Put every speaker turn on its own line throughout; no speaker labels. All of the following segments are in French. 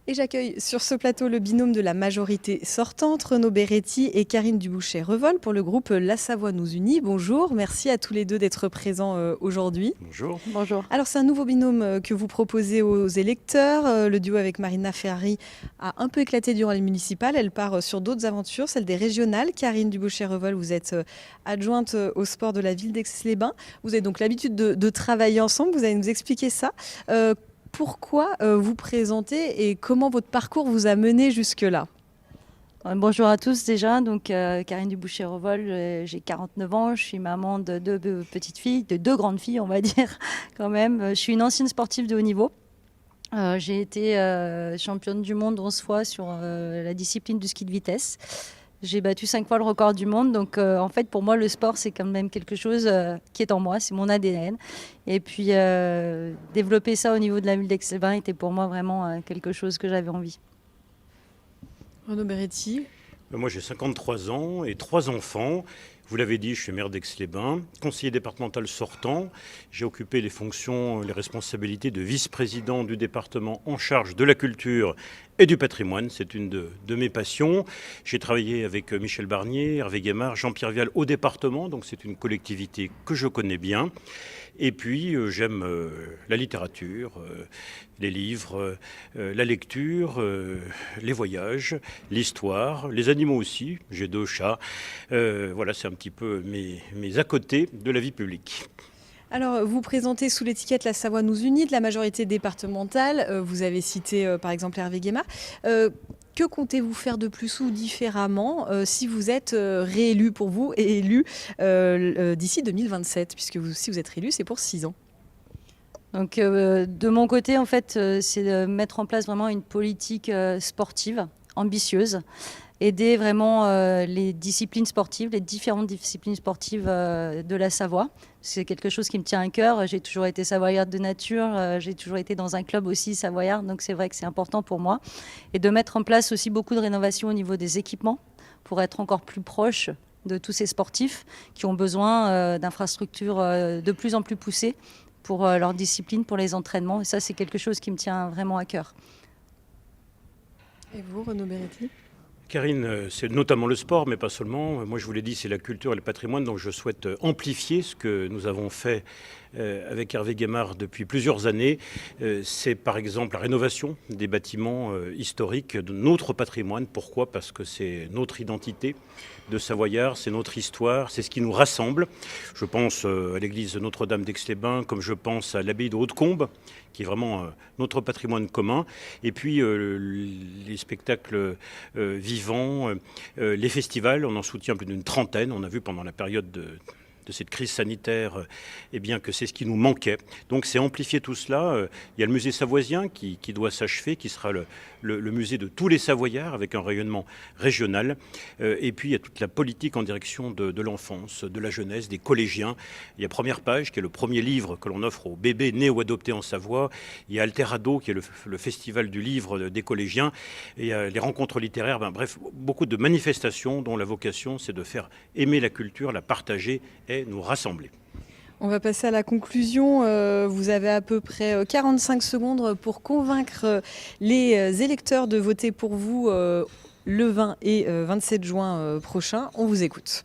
Et j'accueille sur ce plateau le binôme de la majorité sortante, Renaud Beretti et Karine Dubouchet-Revol pour le groupe La Savoie nous unit. Bonjour, merci à tous les deux d'être présents aujourd'hui.
Bonjour.
Bonjour.
Alors c'est un nouveau binôme que vous proposez aux électeurs. Le duo avec Marina Ferrari a un peu éclaté durant les municipales. Elle part sur d'autres aventures, celle des régionales. Karine Dubouchet-Revol, vous êtes adjointe au sport de la ville d'Aix-les-Bains. Vous avez donc l'habitude de travailler ensemble, vous allez nous expliquer ça. Pourquoi vous présentez et comment votre parcours vous a mené jusque-là?
Bonjour à tous déjà, donc Karine Dubouchet-Revol, j'ai 49 ans, je suis maman de deux petites filles, de deux grandes filles on va dire quand même. Je suis une ancienne sportive de haut niveau. J'ai été championne du monde 11 fois sur la discipline du ski de vitesse. J'ai battu 5 fois le record du monde, donc en fait pour moi le sport c'est quand même quelque chose qui est en moi, c'est mon ADN. Et puis développer ça au niveau de la ville d'Aix-les-Bains était pour moi vraiment quelque chose que j'avais envie.
Renaud Beretti.
Moi j'ai 53 ans et 3 enfants. Vous l'avez dit, je suis maire d'Aix-les-Bains, conseiller départemental sortant. J'ai occupé les fonctions, les responsabilités de vice-président du département en charge de la culture et du patrimoine. C'est une de mes passions. J'ai travaillé avec Michel Barnier, Hervé Guémard, Jean-Pierre Vial au département, donc c'est une collectivité que je connais bien. Et puis j'aime la littérature, les livres, la lecture, les voyages, l'histoire, les animaux aussi. J'ai 2 chats. Voilà, c'est un petit peu mes à côté de la vie publique.
Alors, vous présentez sous l'étiquette La Savoie nous unit de la majorité départementale. Vous avez cité par exemple Hervé Guémard. Que comptez-vous faire de plus ou différemment si vous êtes réélu pour vous et élu d'ici 2027, puisque si vous êtes réélu, c'est pour 6 ans.
Donc de mon côté en fait c'est de mettre en place vraiment une politique sportive ambitieuse, aider vraiment les disciplines sportives, les différentes disciplines sportives de la Savoie. C'est quelque chose qui me tient à cœur. J'ai toujours été savoyarde de nature, j'ai toujours été dans un club aussi savoyard, donc c'est vrai que c'est important pour moi. Et de mettre en place aussi beaucoup de rénovations au niveau des équipements pour être encore plus proche de tous ces sportifs qui ont besoin d'infrastructures de plus en plus poussées pour leur discipline, pour les entraînements. Et ça, c'est quelque chose qui me tient vraiment à cœur.
Et vous, Renaud Beretti?
Karine, c'est notamment le sport, mais pas seulement. Moi, je vous l'ai dit, c'est la culture et le patrimoine, donc je souhaite amplifier ce que nous avons fait avec Hervé Guémard depuis plusieurs années. C'est par exemple la rénovation des bâtiments historiques de notre patrimoine. Pourquoi ? Parce que c'est notre identité de Savoyard, c'est notre histoire, c'est ce qui nous rassemble. Je pense à l'église Notre-Dame d'Aix-les-Bains, comme je pense à l'abbaye de Hautecombe, qui est vraiment notre patrimoine commun. Et puis les spectacles vivants, les festivals, on en soutient plus d'une trentaine. On a vu pendant la période de cette crise sanitaire, eh bien que c'est ce qui nous manquait. Donc c'est amplifier tout cela. Il y a le musée savoisien qui doit s'achever, qui sera le musée de tous les Savoyards avec un rayonnement régional. Et puis il y a toute la politique en direction de l'enfance, de la jeunesse, des collégiens. Il y a Première Page, qui est le premier livre que l'on offre aux bébés nés ou adoptés en Savoie. Il y a Alterado, qui est le festival du livre des collégiens. Et il y a les rencontres littéraires. Bref, beaucoup de manifestations dont la vocation, c'est de faire aimer la culture, la partager et nous rassembler.
On va passer à la conclusion. Vous avez à peu près 45 secondes pour convaincre les électeurs de voter pour vous le 20 et 27 juin prochain. On vous écoute.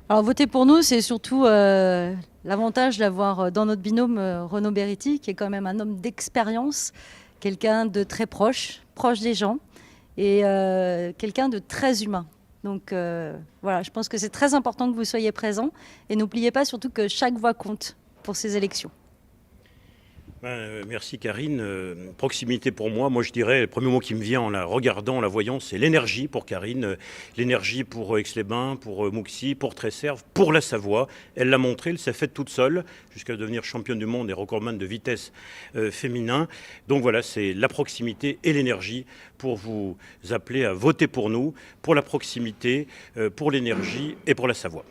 Alors voter pour nous, c'est surtout l'avantage d'avoir dans notre binôme Renaud Beretti, qui est quand même un homme d'expérience, quelqu'un de très proche des gens et quelqu'un de très humain. Donc voilà, je pense que c'est très important que vous soyez présents et n'oubliez pas surtout que chaque voix compte pour ces élections.
Merci Karine. Proximité pour moi, je dirais, le premier mot qui me vient en la regardant, en la voyant, c'est l'énergie pour Karine, l'énergie pour Aix-les-Bains, pour Mouxy, pour Tresserve, pour la Savoie. Elle l'a montré, elle s'est faite toute seule, jusqu'à devenir championne du monde et recordman de vitesse féminin. Donc voilà, c'est la proximité et l'énergie pour vous appeler à voter pour nous, pour la proximité, pour l'énergie et pour la Savoie.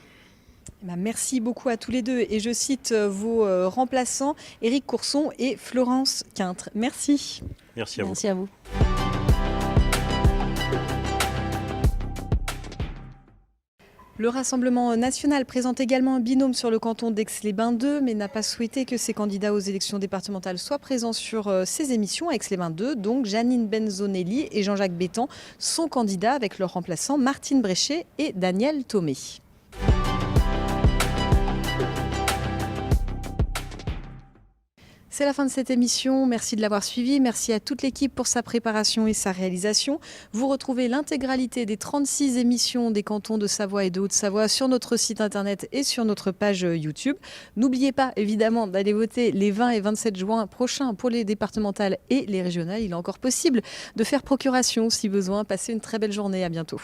Merci beaucoup à tous les deux et je cite vos remplaçants Éric Courson et Florence Quintre. Merci.
Merci à vous.
Merci à vous.
Le Rassemblement national présente également un binôme sur le canton d'Aix-les-Bains 2, mais n'a pas souhaité que ses candidats aux élections départementales soient présents sur ces émissions à Aix-les-Bains 2. Donc Janine Benzonelli et Jean-Jacques Bétan sont candidats avec leurs remplaçants Martine Bréchet et Daniel Thomé. C'est la fin de cette émission. Merci de l'avoir suivi. Merci à toute l'équipe pour sa préparation et sa réalisation. Vous retrouvez l'intégralité des 36 émissions des cantons de Savoie et de Haute-Savoie sur notre site internet et sur notre page YouTube. N'oubliez pas évidemment d'aller voter les 20 et 27 juin prochains pour les départementales et les régionales. Il est encore possible de faire procuration si besoin. Passez une très belle journée. À bientôt.